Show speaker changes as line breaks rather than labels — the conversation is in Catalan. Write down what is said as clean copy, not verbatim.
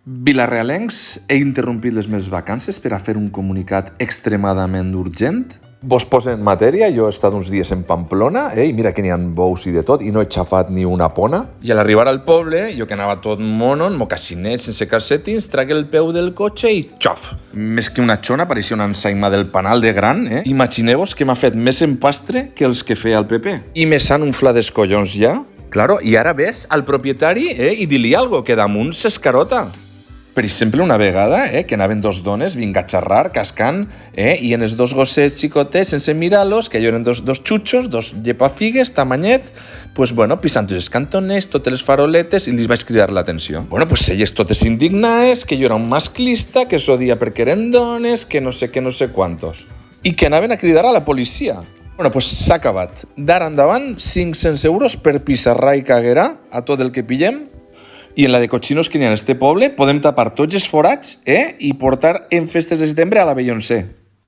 Vilarealencs, he interrompit les meves vacances per a fer un comunicat extremadament urgent. Vos poso en matèria, jo he estat uns dies en Pamplona, i mira que n'hi ha bous i de tot, i no he xafat ni una pona. I a l'arribar al poble, jo que anava tot mono, en mocassinet, sense calcetins, tragué el peu del cotxe i xof! Més que una xona, pareixia una ensaïma del panal de gran, Imagineu-vos que m'ha fet més empastre que els que feia el PP. I me s'han unflat els collons ja. Claro, i ara ves al propietari, i di-li algo, que damunt s'escarota. Per exemple, una vegada, que anaven dos dones, vinga a xerrar, cascant, i en els dos gossets xicotets, sense mirar-los, que allò eren dos xutxos, dos llepafigues, tamanyet, pues bueno, pisant els cantoners, totes les faroletes, i li vaig cridar l'atenció. Bueno, pues elles totes indignades, que jo era un masclista, que s'odia perquè eren dones, que no sé què, no sé quantos. I que anaven a cridar a la policia. Bueno, pues s'ha acabat. D'ara endavant, 500 euros per pissarrar i caguerà a tot el que pillem. I en la de cochinos que n'hi ha en este poble podem tapar tots els forats i portar en festes de setembre a la Beyoncé.